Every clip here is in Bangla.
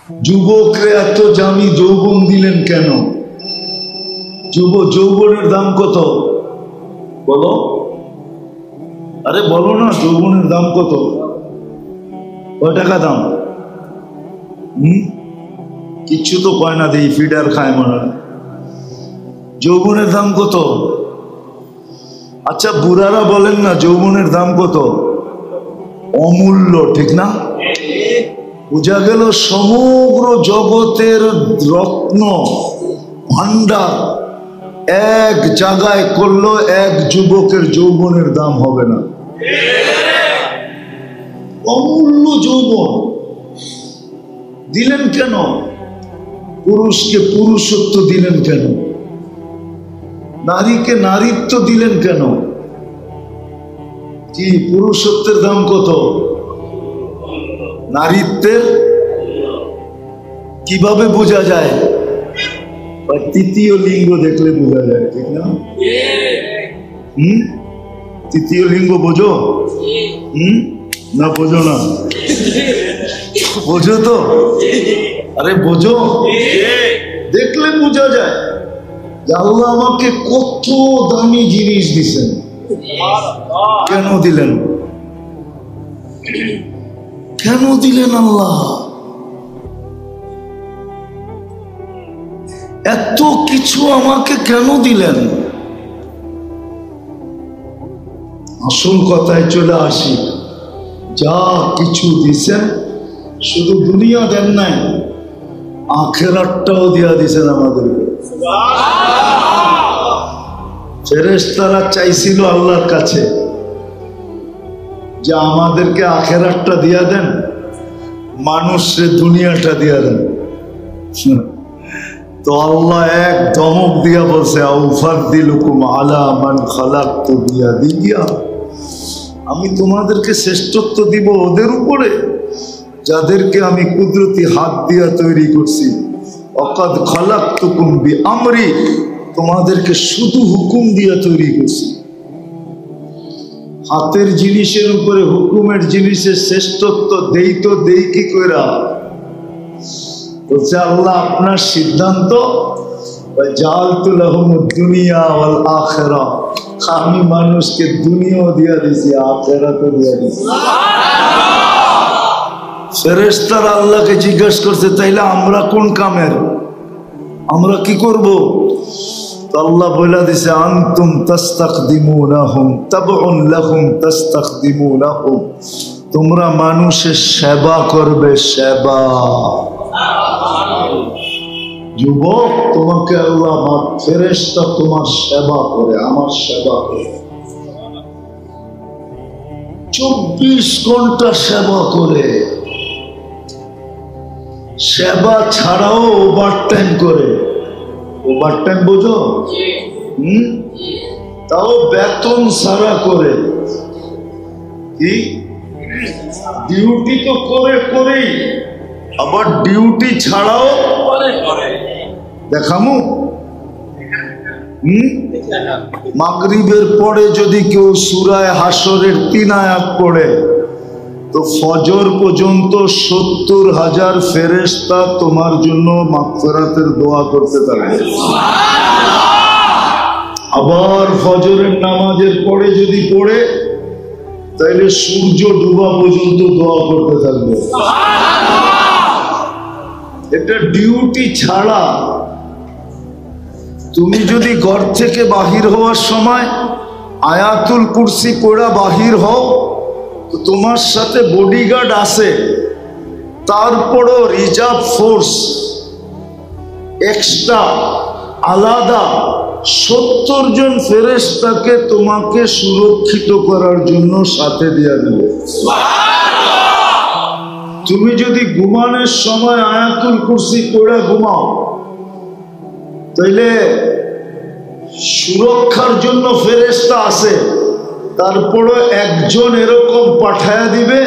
যুবকরে এত দামি যৌবন দিলেন কেন? যৌবনের দাম কত বলো? আরে বলো না, যৌবনের দাম কত? কয় টাকা দাম? কিচ্ছু তো কয় না, দেই ফিডার খায় মনে। যৌবনের দাম কত? আচ্ছা বুড়ারা বলেন না যৌবনের দাম কত? অমূল্য, ঠিক না? বোঝা গেল সমগ্র জগতের রত্ন ভান্ডার এক জায়গায় করলো, এক যুবকের যৌবনের দাম হবে না। অমূল্য যৌবন দিলেন কেন? পুরুষকে পুরুষত্ব দিলেন কেন? নারীকে নারীত্ব দিলেন কেন? কি পুরুষত্বের দাম কত? নারীত্বের কিভাবে বোঝা যায়? তৃতীয় লিঙ্গ দেখলে বোঝা যায়, ঠিক না? তৃতীয় লিঙ্গ বোঝো? না বোঝো না? বোঝো তো? আরে বোঝো, দেখলে বোঝা যায় যে আল্লাহ আমাকে কত দামি জিনিস দিছেন। কেন দিলেন? কেন দিলেন আল্লাহ? এত কিছু আমাকে কেন দিলেন? আসল কথায় চলে আসি, যা কিছু দিছেন শুধু দুনিয়া দেন নাই, আখিরাতটাও দিয়া দিছেন আমাদেরকে। ফেরেশতারা চাইছিল আল্লাহর কাছে যে আমাদেরকে আখিরাতটা দিয়া দেন, মানুষের দুনিয়াটা দিয়া দেন। তো আল্লাহ এক ধমক দিয়া বলছে, আউফাদ্দিলুকুম আলা মান খালাকতু বিয়াদিয়া, আমি তোমাদেরকে শ্রেষ্ঠত্ব দিব ওদের উপরে যাদেরকে আমি কুদরতি হাত দিয়া তৈরি করছি। ওয়াকাদ খালাকতুকুম বিআমরি, তোমাদেরকে শুধু হুকুম দিয়া তৈরি করছি। হাতের জিনিসের উপরে হুকুমের জিনিসের শ্রেষ্ঠত্ব দেই তো দেই কি কইরা? বলছে আল্লাহ আপনার সিদ্ধান্ত, জাআলতু লাহুমুদ দুনিয়া ওয়াল আখিরাহ, আমি মানুষকে দুনিয়াও দিয়া দিছি, আখিরাতও দিয়া দিছি। ফেরেশতারা আল্লাহকে জিজ্ঞাসা করছে, তাইলে আমরা কোন কামের, আমরা কি করব? তো আল্লাহ বলে দিছে, আনতুম তাস্তাখদিমুনাহুম তাবউন লাহুম তাস্তাখদিমুনাহুম, তোমরা মানুষের সেবা করবে, সেবা। যুবক তোমাকে আল্লাহ, ফেরেশতা তোমার সেবা করে, আমার সেবা করে, 24 ঘন্টা সেবা করে। সেবা ছাড়াও ওভারটাইম করে। ওভারটাইম বোঝো? তাও বেতন ছাড়া করে। কি ডিউটি তো করেই, আবার ডিউটি ছাড়াও দেখামু। মাগরিবের পরে যদি কেউ সূরা হাসরের 3 আয়াত পড়ে, তো ফজর পর্যন্ত 70,000 ফেরেশতা তোমার জন্য মাগফিরাতের দোয়া করতে থাকে। আবার ফজরের নামাজের পরে যদি পড়ে, তাহলে সূর্য ডুবা পর্যন্ত দোয়া করতে থাকবে। এটা ডিউটি ছাড়া। তুমি যদি ঘর থেকে বাহির হওয়ার সময় আয়াতুল কুরসি পড়া বাহির হও, তো তোমার সাথে বডিগার্ড আছে, তারপরও রিজার্ভ ফোর্স এক্সট্রা আলাদা 70 জন ফেরেশতাকে তোমাকে সুরক্ষিত করার জন্য সাথে দেয়া দিবে। তুমি যদি ঘুমানোর সময় আয়াতুল কুরসি পড়ে ঘুমাও, তাইলে সুরক্ষার জন্য ফেরেশতা আছে, তারপরে একজন এরকম পাঠায়া দিবে,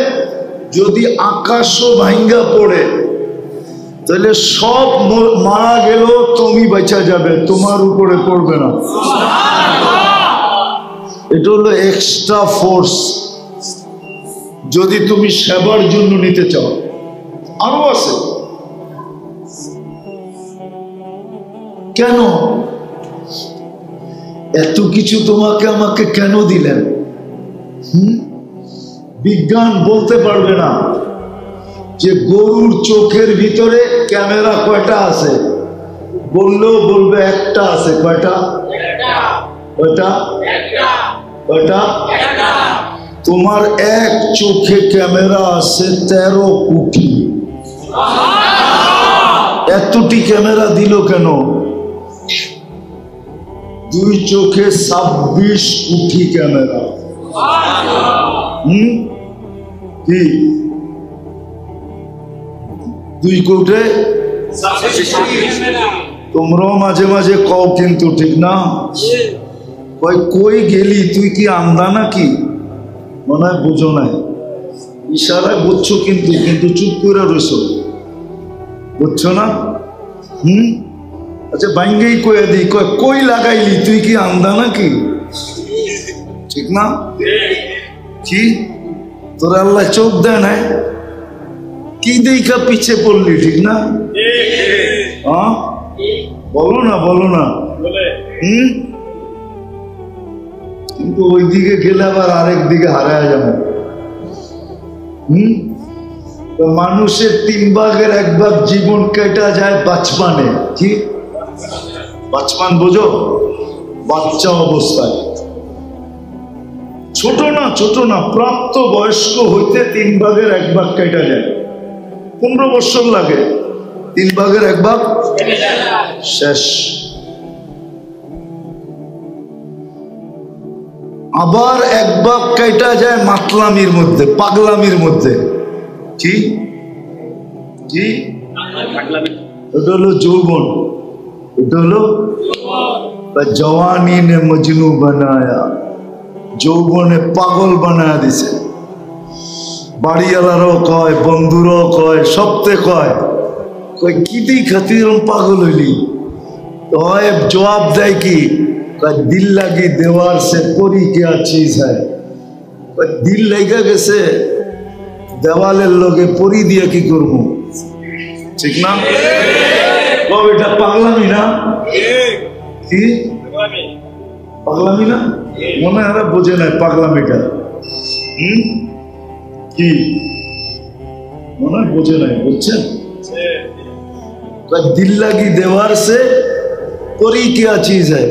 যদি আকাশও ভাঙ্গা পড়ে তাহলে সব মারা গেল, তুমি বাঁচা যাবে, তোমার উপরে পড়বে না। এটা হলো এক্সট্রা ফোর্স, যদি তুমি সেবার জন্য নিতে চাও। আরো আছে, কেন এত কিছু তোমাকে আমাকে কেন দিলেন? বিজ্ঞান বলতে পারবে না যে গরুর চোখের ভিতরে ক্যামেরা কয়টা আছে, বললেও বলবে একটা আছে। কয়টা? কয়টা? কয়টা? তোমার এক চোখে ক্যামেরা আছে 13 কোটি। এতটি ক্যামেরা দিল কেন? 2 চোখে 26 কোটি ক্যামেরা। কি 2 কোটে? তোমরাও মাঝে মাঝে কও কিন্তু, ঠিক না? কই গেলি তুই, কি আন্দা নাকি? মনে হয় বুঝো নাই, ইশারায় বুঝছো কিন্তু, কিন্তু চুপ করে রয়েছ, বুঝছো না? আচ্ছা বাইঙ্গেই কয়ে দিই, কই লাগাইলি তুই, কি আন্দা নাকি? ঠিক না? কি তোর আল্লাহ চোখ দেয় না? কি দেখা পিছে পড়লি, ঠিক না? হ্যাঁ বলো না, বলো না। কিন্তু ওই দিকে গেলে আবার আরেক দিকে হারায় যাবে। মানুষের 3 ভাগের 1 ভাগ জীবন কেটে যায় বাচপানে। কি বাচপান বোঝো? বাচ্চা অবস্থায়, ছোট না প্রাপ্ত বয়স্ক হইতে 3 ভাগের 1 ভাগ কেটে যায়। 15 বছর লাগে, 3 ভাগের 1 ভাগ শেষ। আবার 1 ভাগ কেটে যায় মাতলামির মধ্যে, পাগলামির মধ্যে। কি কি ওটা হলো যৌবন, ওটা হলো জওয়ানি নে মজনু বানায়া, যৌবনে পাগল বানায়া দিছে। বাড়িওয়ালারও কয়, বন্ধুরাও কয়, সবতে কয় কি দিই খাতির পাগল হইলি? হয় জবাব দেয় কি, দিল লাগি দেওয়ার সে পরি क्या चीज है। দিল লাগা গেছে দেওয়ালের লগে পরি দিয়ে কি করব? ঠিক না? এটা পাগলামি না? কি পাগলামি না? মনে হয় বোঝে না পাগলামিটা। কি মনে হয় বোঝে নাই, বুঝছেন? দিল লাগি দেওয়ার সে পরি क्या चीज है।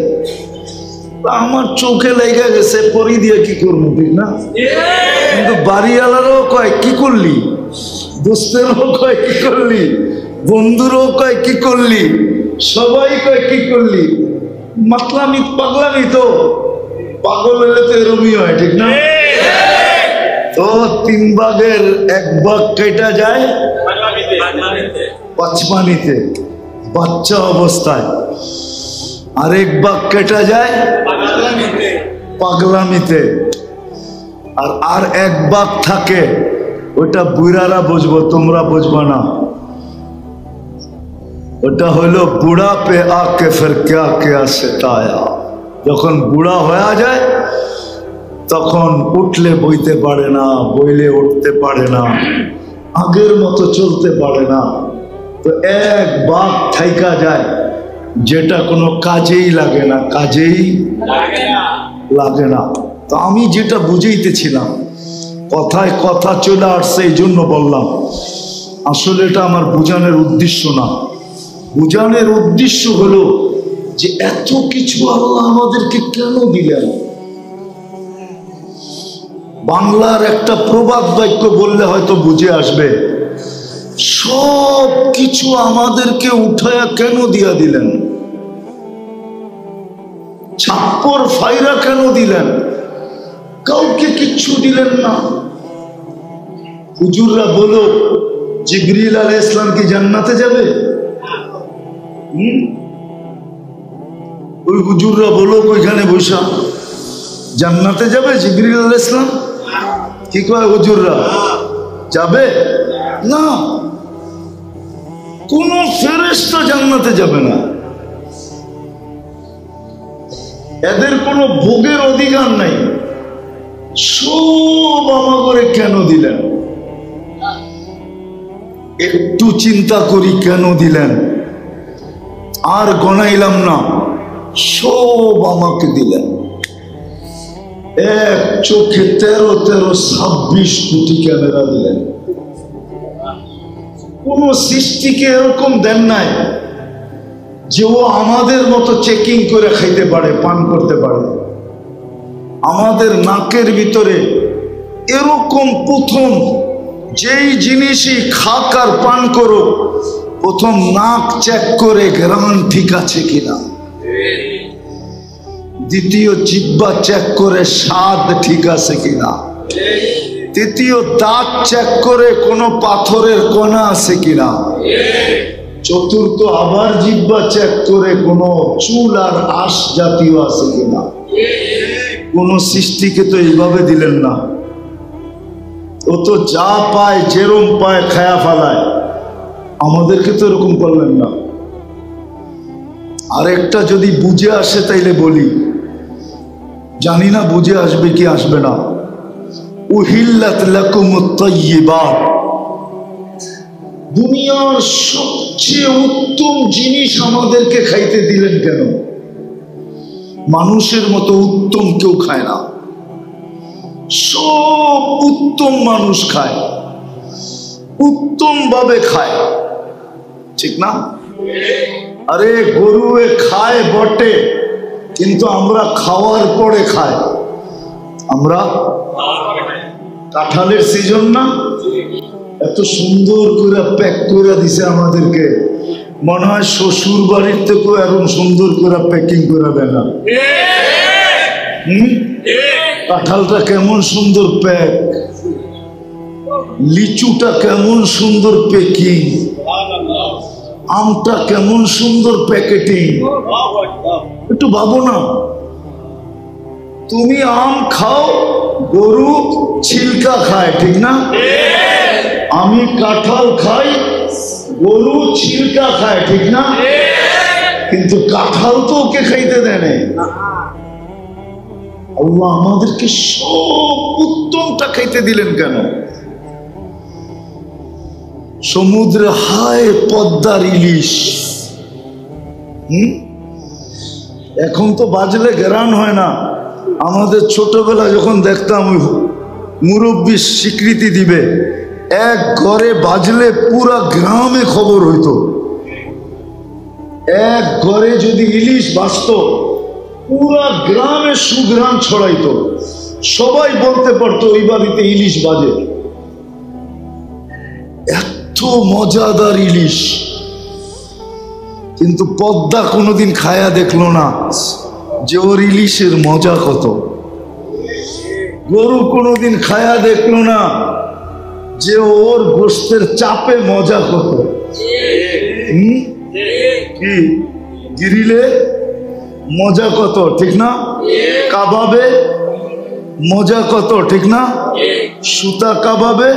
আমার চোখে লেগে গেছে, পরি দিয়ে কি করবো, ঠিক না? কিন্তু বাড়িওয়ালারও কয় কি করলি, দোস্তেরও কয় কি করলি, বন্ধুরও কয় কি করলি, সবাই কয় কি করলি। মাতলামি পাগলামি তো, পাগল হলে তো এরমই হয়, ঠিক না? তো 3 ভাগের 1 ভাগ কেটে যায় বাচপানিতে, বাচ্চা অবস্থায়। আর 1 ভাগ কেটে যায় পাগলামিতে। আর 1 ভাগ থাকে, ওটা বুড়ারা বুঝবো, তোমরা বুঝবো না। ওটা হলো বুড়া পে আকে ফির ক্যা ক্যা সেতায়া। যখন বুড়া হয়ে যায় তখন উঠলে বইতে পারে না, বইলে উঠতে পারে না, আগের মতো চলতে পারে না। তো 1 ভাগ থাইকা যায়, যেটা কোনো কাজেই লাগে না, কাজেই লাগে না। তো আমি যেটা বুঝাইতেছিলাম, কথায় কথা চলে আসছে, এই জন্য বললাম। আসলে এটা আমার বোঝানোর উদ্দেশ্য না। বোঝানোর উদ্দেশ্য হলো যে এত কিছু আল্লাহ আমাদেরকে কেন দিলেন। বাংলার একটা প্রবাদ বাক্য বললে হয়তো বুঝে আসবে, সব কিছু আমাদেরকে উঠায়া কেন দিয়া দিলেন, ছাপ্পর ফাইরা কেন দিলেন, কাউকে কিচ্ছু দিলেন না। হুজুররা বলো জিবরিল আলাইহিস সালাম কি জান্নাতে যাবে? ওই হুজুররা বলো ওইখানে বসা জান্নাতে যাবে জিবরিল আলাইহিস সালাম? কি কয় হুজুররা? যাবে না, কোন ফেরেশতা জান্নাতে যাবে না। এদের কোনো ভোগের অধিকার নাই। সব আমাকে কেন দিলেন? একটু চিন্তা করি কেন দিলেন। আর গনাইলাম না, সব আমাকে দিলেন। এক চোখে 13-26 কোটি ক্যামেরা দিলেন। কোন সৃষ্টিকে এরকম দেন নাই যে ও আমাদের মতো চেকিং করে খাইতে পারে, পান করতে পারে। আমাদের নাকের ভিতরে এরকম প্রথম যেই জিনিসই খাক আর পান করো, প্রথম নাক চেক করে ঘ্রাণ ঠিক আছে কিনা, দ্বিতীয় জিহ্বা চেক করে স্বাদ ঠিক আছে কিনা, তৃতীয় দাঁত চেক করে কোনো পাথরের কণা আছে কিনা, চতুর্থ আবার জিহ্বা চেক করে কোনো চুল আর আঁশ জাতীয় আছে কিনা। কোন সৃষ্টিকে তো এইভাবে দিলেন না। ও তো যা পায় যেরম পায় খায়া ফেলায়, আমাদেরকে তো এরকম করলেন না। আরেকটা যদি বুঝে আসে তাইলে বলি, জানি না বুঝে আসবে কি আসবে না। উহিল্লাত লাকুমুত তাইয়্যিবাত, দুনিয়ার সবচেয়ে উত্তম জিনিস আমাদেরকে খাইতে দিলেন কেন? মানুষের মতো উত্তম কেউ খায় না, সব উত্তম মানুষ খায়, উত্তম ভাবে খায়, ঠিক না? আরে গরুয়ে খায় বটে, কিন্তু আমরা খাওয়ার পরে খাই। আমরা কাঁঠালের সিজন না, এত সুন্দর করে প্যাক করে দিছে আমাদেরকে, মনে হয় শ্বশুর বাড়ির থেকেও এরকম সুন্দর করে প্যাকিং করে দেয় না। কাঁঠালটা কেমন সুন্দর প্যাক, লিচুটা কেমন সুন্দর প্যাকিং, আমটা কেমন সুন্দর প্যাকেটিং। একটু ভাবো না, তুমি আম খাও, গরু ছিলকা খায়, ঠিক না? আমি কাঁঠাল খাই, গরু ছিলকা খায়, ঠিক না? কিন্তু কাঁঠাল তো ওকে খাইতে দেয় না। আল্লাহ আমাদেরকে সব উত্তমটা খাইতে দিলেন কেন? সমুদ্রে হায় পদ্মার ইলিশ, এখন তো বাজলে ঘেরান হয় না। আমাদের ছোটবেলা যখন দেখতাম ওই মুরব্বী স্বীকৃতি দিবে, এক ঘরে বাজলে পুরা গ্রামে খবর হইতো। এক ঘরে যদি ইলিশ বাজত, পুরা গ্রামে সুঘ্রাণ ছড়াইতো, সবাই বলতে পারতো ওই বাড়িতে ইলিশ বাজে। এত মজাদার ইলিশ, কিন্তু পদ্মা কোনোদিন খায়া দেখলো না যে ওর ইলিশের মজা কত। গরু কোনোদিন খায়া দেখলো না যে ওর গোশতের চাপে মজা কত। কি গ্রিলে মজা কত, ঠিক না? কাবাবে মজা কত, ঠিক না? সুতা কাবাবে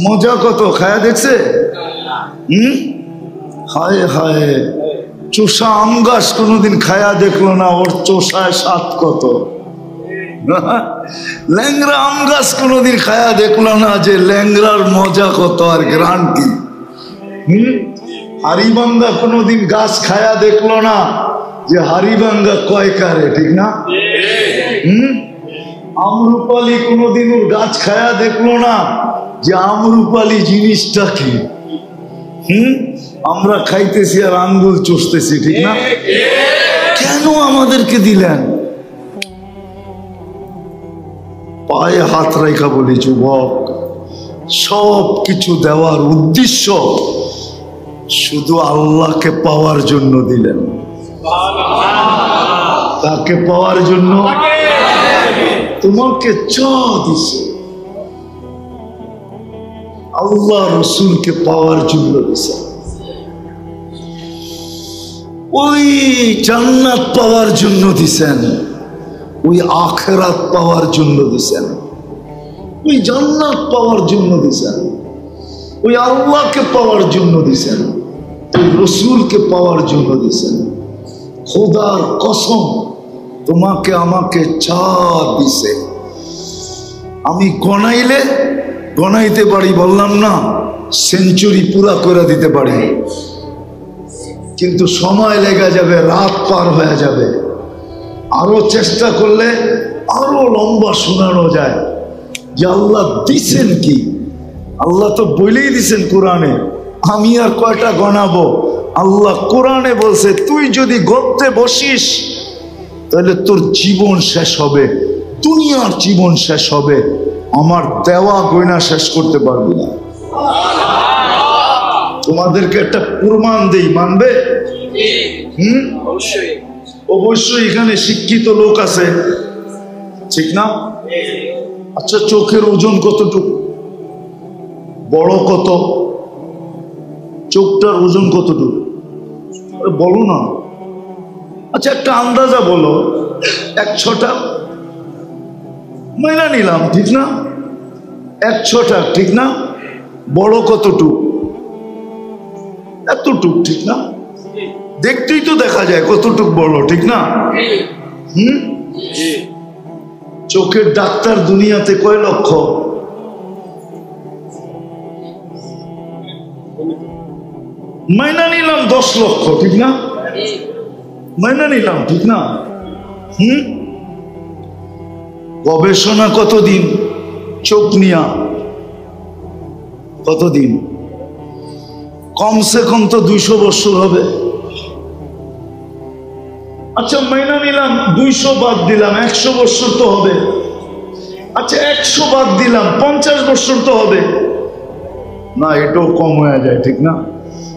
মজা কত, খায়া দেখছে? হায় হায়, চোষা আম গাছ কোনোদিন খায়া দেখলো না ওর চোষায় স্বাদ কত। ল্যাংরা আম গাছ কোনোদিন খায়া দেখলো না যে ল্যাংরার মজা কত আর গ্রান্টি। হাড়িভাঙ্গা কোনোদিন গাছ খায়া দেখলো না যে হাড়িভাঙ্গা কয় কারে, ঠিক না? আমরুপালি কোনোদিন ওর গাছ খায়া দেখলো না যে আমরুপালি জিনিসটা কি। আমরা খাইতেছি আর আঙ্গুল চষতেছি, ঠিক না? কেন আমাদেরকে দিলেন? পায়ে হাত রেখা বলি যুবক, সব কিছু দেওয়ার উদ্দেশ্য শুধু আল্লাহকে পাওয়ার জন্য দিলেন। তাকে পাওয়ার জন্য তোমাকে চা দিছে, আল্লাহ রসুলকে পাওয়ার জন্য দিছে। ওই জান্নাত পাওয়ার জন্য দিছেন, ওই আখিরাত পাওয়ার জন্য দিছেন, ওই জান্নাত পাওয়ার জন্য দিছেন, ওই আল্লাহকে পাওয়ার জন্য দিছেন, ওই রসুলকে পাওয়ার জন্য দিছেন। খোদার কসম, তোমাকে আমাকে চা দিছে। আমি গনাইলে গনাইতে পারি, বললাম না, সেঞ্চুরি পুরা করে দিতে পারি। কিন্তু সময় লেগে যাবে, রাত পার হয়ে যাবে। আরো চেষ্টা করলে আরো লম্বা শোনানো যায় যে আল্লাহ দিছেন কি। আল্লাহ তো বলেই দিছেন কোরআনে, আমি আর কয়টা গণাবো। আল্লাহ কোরআনে বলছে তুই যদি গড়তে বসিস তাহলে তোর জীবন শেষ হবে, দুনিয়ার জীবন শেষ হবে, আমার দেওয়া গয়না শেষ করতে পারবি না। তোমাদেরকে একটা প্রমাণ দেই, মানবে? অবশ্যই এখানে শিক্ষিত লোক আছে, ঠিক না? আচ্ছা, চোখের ওজন কতটুকু? বড় কত? চোখটার ওজন কতটুকু বলো না। আচ্ছা, একটা আন্দাজা বলো, 1/6 মাইনা নিলাম, ঠিক না? 1/6, ঠিক না? বড় কতটুক? এতটুক, ঠিক না? দেখতেই তো দেখা যায় কতটুক বড়, ঠিক না? চোখের ডাক্তার দুনিয়াতে কয় লক্ষ? মাইনা নিলাম 10 লক্ষ, ঠিক না? মাইনা নিলাম, ঠিক না? গবেষণা কতদিন চোখ নিয়া? কতদিন? কমসে কম তো 200 বছর হবে। আচ্ছা, মাইনা নিলাম 200 বাদ দিলাম, 100 বছর তো হবে। আচ্ছা, 100 বাদ দিলাম, 50 বছর তো হবে না? এটাও কম হয়ে যায়, ঠিক না?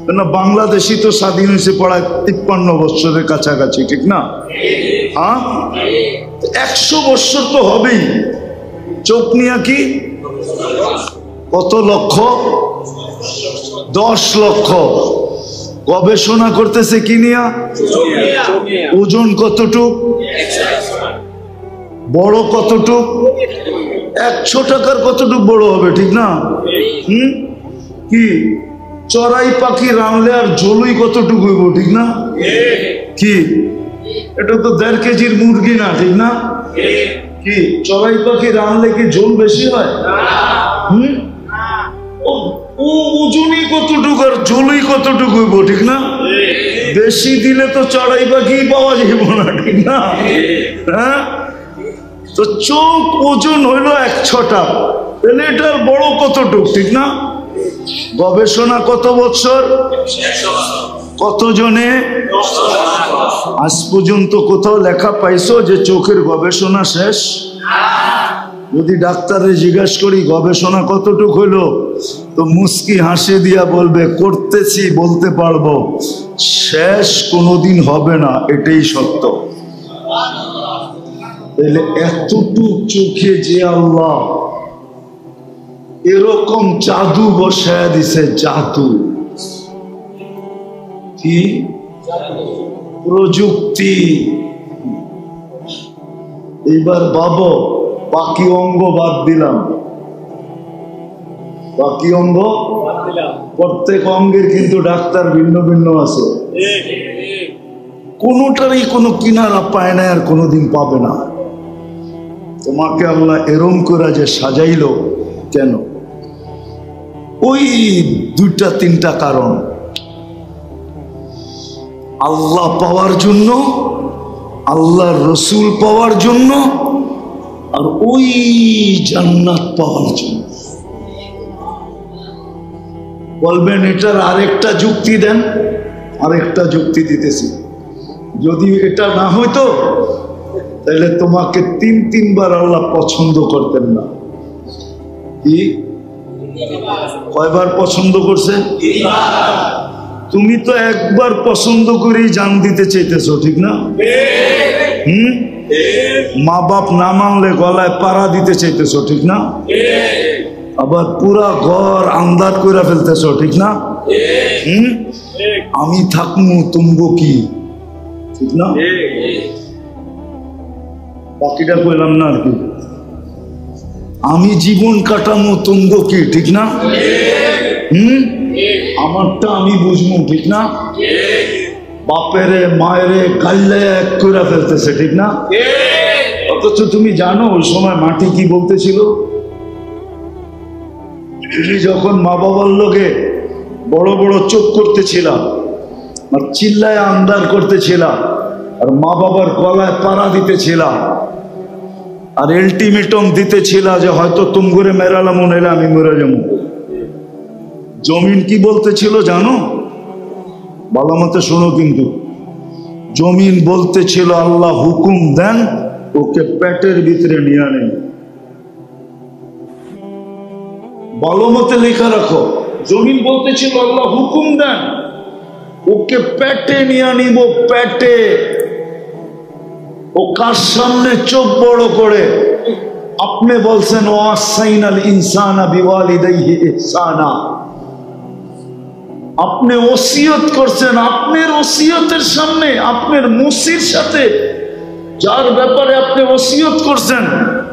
কেন বাংলাদেশি তো স্বাধীন হয়েছে প্রায় 53 বছরের কাছাকাছি, ঠিক না? হ্যাঁ, 100 বছর তো হবেই। চোখ নিয়া কি কত লক্ষ? 10 লক্ষ। গবেষণা করতেছে কি নিয়া? ওজন কতটুক? বড় কতটুক? 100 টাকার কতটুক বড় হবে, ঠিক না? কি চড়াই পাখি রানলে আর ঝোলই কতটুকু হইব, ঠিক না? কি এটা তো 1.5 কেজির মুরগি না, ঠিক না? কি চড়াই পাখি রানলে কি ঝোল বেশি হয়? ওজনই কতটুকু আর ঝোলই কতটুকু হইব, ঠিক না? বেশি দিলে তো চড়াই পাখি পাওয়া যাইব না, ঠিক না? হ্যাঁ, তো চোখ ওজন হইল 1/6, তাহলে এটার বড় কতটুক, ঠিক না? গবেষণা কত বছর? কতজনে? আজ পর্যন্ত কোথাও লেখা পাইছো যে চোখের গবেষণা শেষ? যদি ডাক্তারে জিজ্ঞাসা করি গবেষণা কতটুক হইলো, তো মুস্কি হাসি দিয়া বলবে করতেছি, বলতে পারবো, শেষ কোনোদিন হবে না, এটাই সত্য। তাহলে এতটুক চোখে যে আল্লাহ এরকম জাদু বসায় দিছে, জাদু কি প্রযুক্তি। এইবার ভাবো, বাকি অঙ্গ বাদ দিলাম, বাকি অঙ্গ প্রত্যেক অঙ্গের কিন্তু ডাক্তার ভিন্ন ভিন্ন আছে, কোনোটারই কোনো কিনারা পায় না, আর কোনোদিন পাবে না। তোমাকে আল্লাহ এরম করে যে সাজাইলো কেন? ওই 2-3টা কারণ। আল্লাহ পাওয়ার জন্য, আল্লাহর রসুল পাওয়ার জন্য, আর ওই জান্নাত পাওয়ার জন্য। বলবেন এটার আরেকটা যুক্তি দেন। আরেকটা যুক্তি দিতেছি। যদি এটা না হইতো তাহলে তোমাকে 3-3বার আল্লাহ পছন্দ করতেন না। কি কয়বার পছন্দ করছে? তুমি তো একবার পছন্দ করেই জান দিতে চাইতেছো, ঠিক না? মা বাপ না মানলে গলায় পাড়া দিতে চাইতেছো, ঠিক না? আবার পুরা ঘর আন্দাজ করে ফেলতেছো, ঠিক না? আমি থাকমু তুমগো কি, ঠিক না? বাকিটা কইলাম না আর কি। আমি জীবন কাটামো তুমগো কি, ঠিক না? আমারটা আমি বুঝবো, ঠিক না? বাপেরে মায়েরে গাল্লে এক করে ফেলতেছে, ঠিক না? অথচ তুমি জানো ওই সময় মাটি কি বলতেছিল? তুমি যখন মা বাবার লোকে বড় বড় চোখ করতেছিলাম, আর চিল্লায় আন্দার করতেছিলাম, আর মা বাবার গলায় পাড়া দিতেছিলাম, আর আলটিমেটাম দিতেছিল যে হয়তো তুম করে মেরালাম নাইলে আমি মরে যাবো। জমিন কি বলতেছিল জানো? ভালো মতো শোনো, কিন্তু জমিন বলতেছিল আল্লাহ হুকুম দেন ওকে পেটের ভিতরে নিয়ে আনেন। ভালো মতো লেখা রাখো, জমিন বলতেছিল আল্লাহ হুকুম দেন ওকে পেটে নিয়ে আনিব, পেটে। ও কার সামনে? চোখ বড় করে। আপনি বলছেন ওয়াসাইনাল ইনসানা বিওয়ালিদাইহি ইহসানা, আপনি ওসিয়ত করছেন, আপনার ওসিয়তের সামনে আপনার মুসির সাথে যার ব্যাপারে আপনি ওসিয়ত করছেন,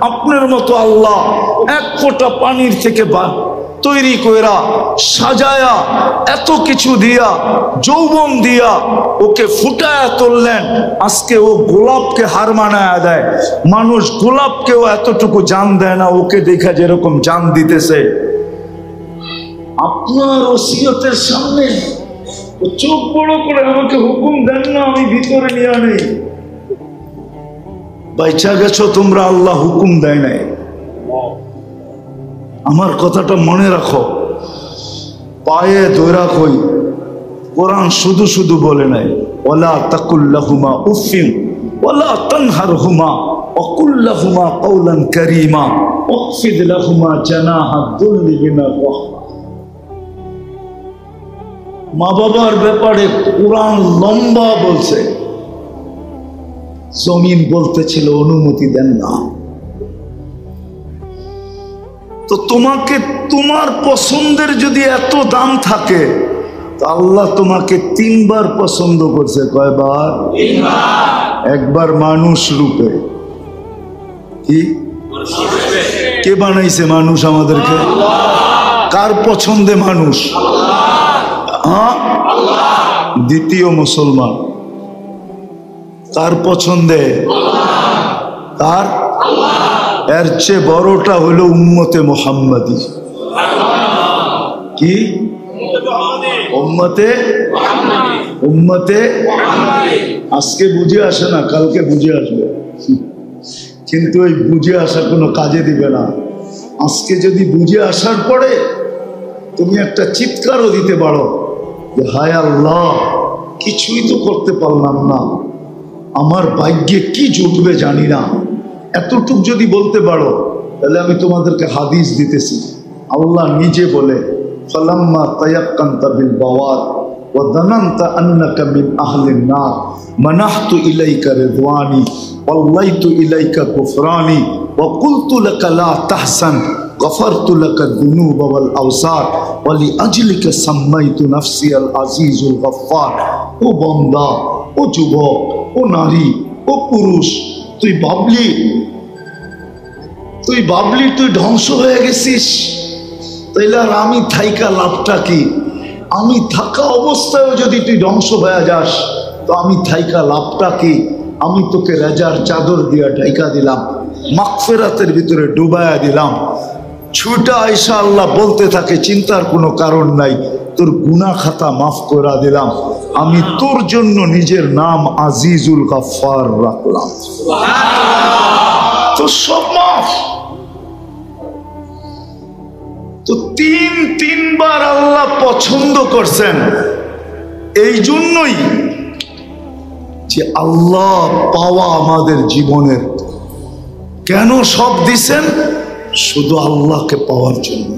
আপনার মতো আল্লাহ এক ফোঁটা পানির থেকে তৈরি কইরা সাজায়া এত কিছু দিয়া যৌবন দিয়া ওকে ফুটায়া তুললেন। আজকে ও গোলাপকে হার মানায়া দেয়। মানুষ গোলাপকেও এতটুকু জান দেয় না, ওকে দেখা যেরকম জান দিতেছে। আপনার ওসিয়তের সামনে ও চোখ বড় করে আমাকে হুকুম দেন না আমি ভিতরে নিয়ে আনি। বাইচা গেছো তোমরা, আল্লাহ হুকুম দেয় নাই। আমার কথাটা মনে রাখো, পায়ে ধরা কই, কোরআন শুধু শুধু বলে নাই ওয়ালা তাকুল্লাহুমা উফিন ওয়ালা তানহারহুমা ওয়াকুল্লাহুমা কওলান কারীমা ওয়াখফিদ লাহুমা জানাহা দুল্লি মিনার রাহমা। মা বাবার ব্যাপারে কোরআন লম্বা বলছে, জমিন বলতেছিল অনুমতি দেন না। তো তোমাকে তোমার পছন্দের যদি এত দাম থাকে, তো আল্লাহ তোমাকে 3 বার পছন্দ করছে। কয়বার? 3 বার। একবার মানুষ রূপে। কি কে বানাইছে মানুষ আমাদেরকে? কার পছন্দে মানুষ? হ্যাঁ, দ্বিতীয় মুসলমান কার পছন্দে? কার? এর চেয়ে বড়টা হলো উম্মতে মুহাম্মাদি। কি? উম্মতে উম্মতে। আজকে বুঝে আসে না, কালকে বুঝে আসবে, কিন্তু ওই বুঝে আসা কোনো কাজে দিবে না। আজকে যদি বুঝে আসার পরে তুমি একটা চিৎকারও দিতে পারো যে হায় আল্লাহ, কিছুই তো করতে পারলাম না, আমার ভাগ্যে কি জুটবে জানি না, এতটুক যদি বলতে পারো, তাহলে আমি তোমাদেরকে হাদিস দিতেছি। আল্লাহ নিজে বলে ফালাম্মা তায়াক্কানতা বিল বাওয়ার ওয়া যানানতা আন্নাকা মিন আহলিন নার মানাহতু ইলাইকা রিদওয়ানি ওয়াল্লাইতু ইলাইকা গুফরানি ওয়া কুলতু লাকা লা তাহসান গফারতু লাকা যুনুবা ওয়াল আওসার ওয়া লিআজলিকা সাম্মাইতু নাফসি আল আজিজুল গফফার। ও বান্দা, ও যুবক, ও নারী, ও পুরুষ, তুই ভাবলি তুই ধ্বংস হয়ে গেছিস, তাইলে আর আমি থাইকা লাভটা কি? আমি থাকা অবস্থায়ও যদি তুই ধ্বংস হয়ে যাস, তো আমি থাইকা লাভটা কি? আমি তোকে রাজার চাদর দিয়া ঢাইকা দিলাম, মাগফিরাতের ভিতরে ডুবাইয়া দিলাম। ছুটা আয়েশা আল্লাহ বলতে থাকে চিন্তার কোনো কারণ নাই, তোর গুনাহ খাতা মাফ করে দিলাম, আমি তোর জন্য নিজের নাম আজিজুল গফফার রাখলাম। তো সব মাফ। তো 3বার আল্লাহ পছন্দ করছেন, এই জন্যই যে আল্লাহ পাওয়া আমাদের জীবনের। কেন সব দিছেন? শুধু আল্লাহকে পাওয়ার জন্য,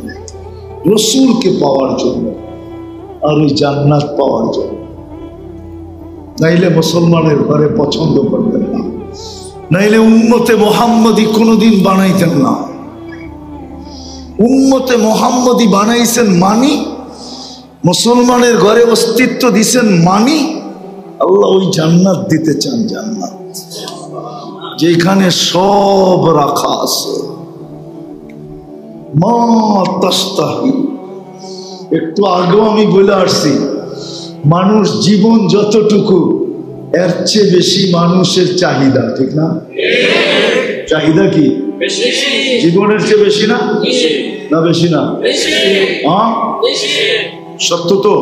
রসুলকে পাওয়ার জন্য, আর ওই জান্নাত পাওয়ার জন্য। নাইলে মুসলমানের ঘরে পছন্দ করতেন না, নাইলে উম্মতে মুহাম্মদী কোনোদিন বানাইতেন না। উম্মতে মুহাম্মদী বানাইছেন মানি, মুসলমানের ঘরে অস্তিত্ব দিছেন মানি। আল্লাহ ওই জান্নাত দিতে চান, জান্নাত যেখানে সব রাখা আছে। মা তাস্তাহি, একটু আগেও আমি বলে আসছি, মানুষ জীবন যতটুকু, এর চেয়ে বেশি মানুষের চাহিদা, ঠিক না? চাহিদা কি? জীবনের চেয়ে বেশি না? না বেশি না? হ্যাঁ, সত্য তো।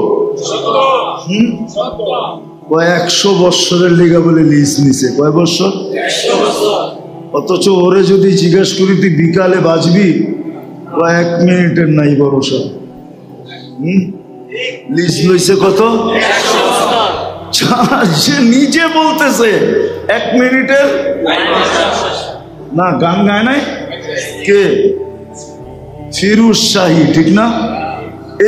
কয় 100 বৎসরের লিগা বলে লিজ নিছে। কয় বৎসর? অথচ ওরে যদি জিজ্ঞেস করি তুই বিকালে বাজবি, 1 মিনিটের নাই ভরসা। লিজ লইছে কত? সে নিজে বলতেছে 1 মিনিটের না। গান গায় নাই কে? ফিরুজ শাহী, ঠিক না?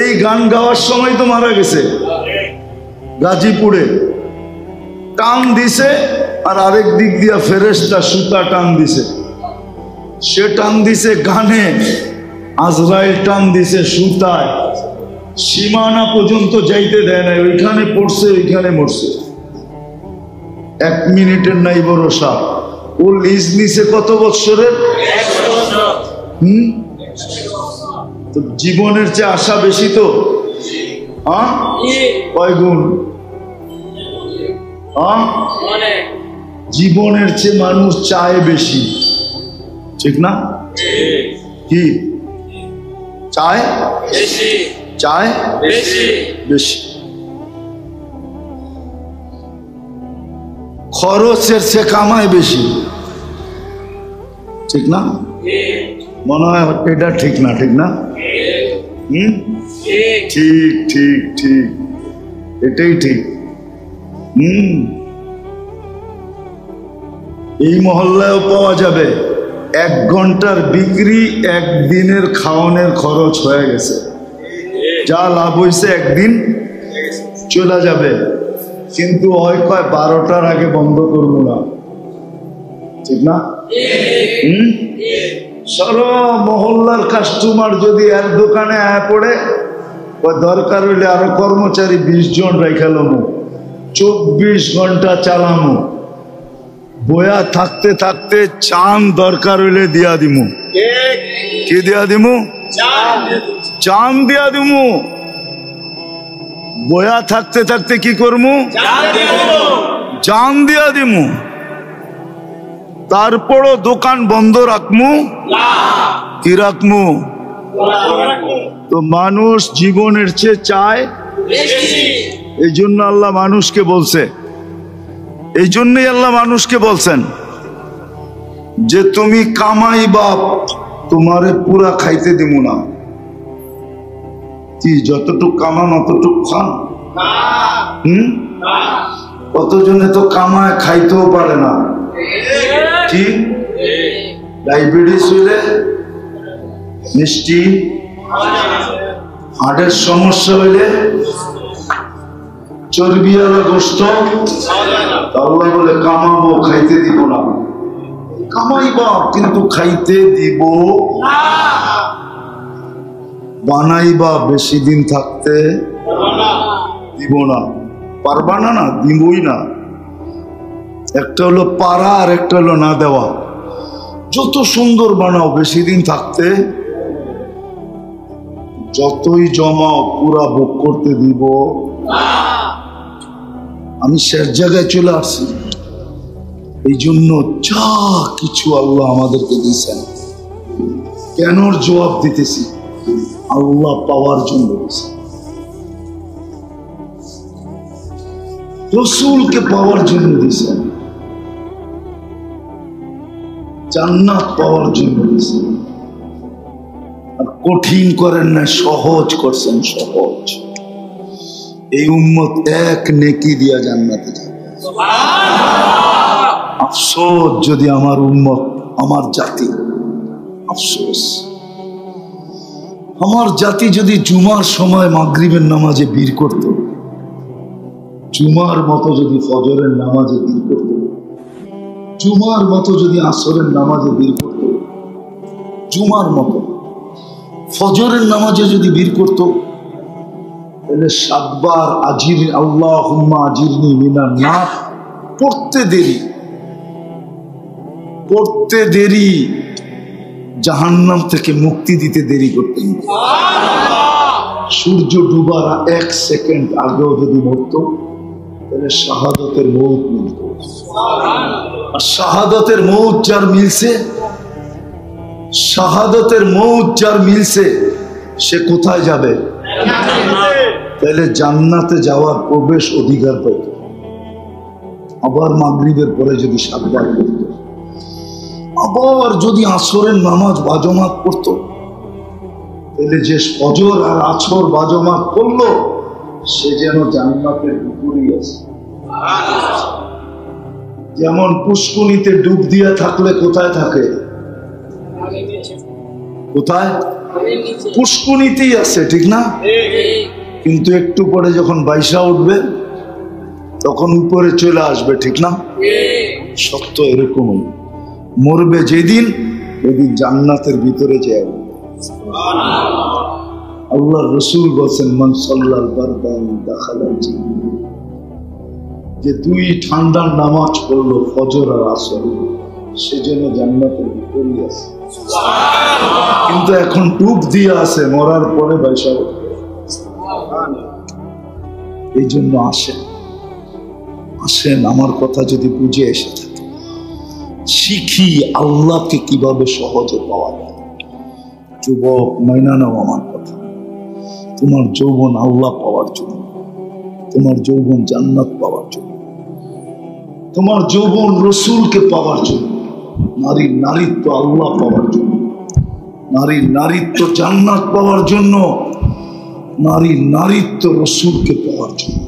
এই গান গাওয়ার সময় তো মারা গেছে গাজীপুরে। টান দিছে আর আরেক দিক দিয়া ফেরেশতা সুতা টান দিছে। সে টান দিছে গানে, আজরাইল টান দিছে সুতায়। সীমানা পর্যন্ত যাইতে দেয় নাই, ওইখানে পড়ছে ওইখানে মরছে। 1 মিনিটের নাই ভরসা। ও লিজ নিছে কত বৎসরের? তো জীবনের চেয়ে আশা বেশি তো। কয় গুণ? জীবনের চেয়ে মানুষ চায় বেশি, ঠিক না? কি চায়? চায় বেশি। খরচের চেয়ে কামায় বেশি, ঠিক না? মনে হয় এটা ঠিক না? ঠিক না? ঠিক ঠিক ঠিক, এটাই ঠিক। এই মহল্লায়ও পাওয়া যাবে 1 ঘন্টার বিক্রি 1 দিনের খাওয়ানোর খরচ হয়ে গেছে। যা লাভ হয়েছে একদিন চলে যাবে, কিন্তু হয় কয় 12টার আগে বন্ধ করবো না, ঠিক না? সারা মহল্লার কাস্টমার যদি এর দোকানে আয়া পড়ে, দরকার হইলে আরো কর্মচারী 20 জন রেখালাম, 24 ঘন্টা চালামো। বয়া থাকতে থাকতে চান দরকার হইলে দিয়া দিমু। কি দিয়া দিমু? চান দিয়া দিমু। বয়া থাকতে থাকতে কি করমু? জান দিয়া দিমু। তারপরও দোকান বন্ধ রাখমু? কি রাখমু? তো মানুষ জীবনের চেয়ে চায়, এই জন্য আল্লাহ মানুষকে বলছে, এই জন্যই আল্লাহ মানুষকে বলছেন যে তুমি কামাই বাপ, তোমারে পুরা খাইতে দিব না। কি যতটুক কামান অতটুক খান? কতজনে তো কামায় খাইতেও পারে না। কি ডায়াবেটিস হইলে, মিষ্টি, হার্টের সমস্যা হইলে, চর্বিওয়ালা গোস্ত, আল্লাহ বলে কামাবো খাইতে দিব না। কামাইবা কিন্তু খাইতে দিব না। বানাইবা বেশি দিন থাকতে দিব না। পারবা না? না দিবই না। একটা হলো পারা আর একটা হলো না দেওয়া। যত সুন্দর বানাও বেশি দিন থাকতে, যতই জমাও পুরা ভোগ করতে দিব। আমি শেষ জায়গায় চলে আসছি। এই জন্য যা কিছু আল্লাহ আমাদেরকে দিয়েছেন, কেনর জবাব দিতেছি? আল্লাহ পাওয়ার জন্য দিয়েছেন, রসুলকে পাওয়ার জন্য দিয়েছেন, জান্নাত পাওয়ার জন্য দিয়েছেন। আর কঠিন করেন না, সহজ করছেন। সহজ। এই উম্মত 1 নেকি দিয়া জান্নাতে যাবে। আফসোস যদি আমার উম্মত, আমার জাতি, আফসোস আমার জাতি যদি জুমার সময় মাগরিবের নামাজে বীর করত, জুমার মতো যদি ফজরের নামাজে বীর করত, জুমার মতো যদি আসরের নামাজে বীর করত, জুমার মতো ফজরের নামাজে যদি বীর করত, তাহলে 7 বার আজির আল্লাহুম্মা আজিরনি মিনান নার পড়তে দেরি জাহান্নাম থেকে মুক্তি দিতে দেরি করতেন। সূর্য ডুবার 1 সেকেন্ড আগেও যদি মরত, তাহলে শাহাদাতের মৌত মিলত। আর শাহাদাতের মৌত যার মিলছে, শাহাদাতের মৌত যার মিলছে, সে কোথায় যাবে? তাহলে জান্নাতে যাওয়ার প্রবেশ অধিকার পাইত। আবার মাগরিবের পরে যদি 7 বার করত, আবার যদি আসরের নামাজ বাজমাত করত, তাহলে যে ফজর আর আসর বাজমাত করলো সে যেন জান্নাতের ভিতরেই আছে। যেমন পুষ্কুনিতে ডুব দিয়া থাকলে কোথায় থাকে? কোথায়? পুষ্কুনিতেই আছে, ঠিক না? কিন্তু একটু পরে যখন বাইসা উঠবে তখন উপরে চলে আসবে, ঠিক না? সত্য এরকমই, মরবে যেদিন ওদিন জান্নাতের ভিতরে যায়। আল্লাহ রসুল বলছেন, মান সাল্লাল বারদান দাখালাল জান্নাহ, যে 2 ঠান্ডার নামাজ পড়লো ফজর আর আসর, সে যেন জান্নাতের ভিতরেই আছে। কিন্তু এখন ডুব দিয়ে আছে, মরার পরে বাইসা উঠবে। এই জন্য আসেন আমার কথা যদি বুঝে এসে থাকে, শিখি আল্লাহকে কিভাবে সহজে পাওয়া যায়। যুবক, মাইনা নাও আমার কথা। তোমার যৌবন আল্লাহ পাওয়ার জন্য, তোমার যৌবন জান্নাত পাওয়ার জন্য, তোমার যৌবন রসুলকে পাওয়ার জন্য, নারীর নারীত্ব আল্লাহ পাওয়ার জন্য, নারীর নারীত্ব জান্নাত পাওয়ার জন্য, নারীর নারীত্ব রসুলকে পাওয়ার জন্য।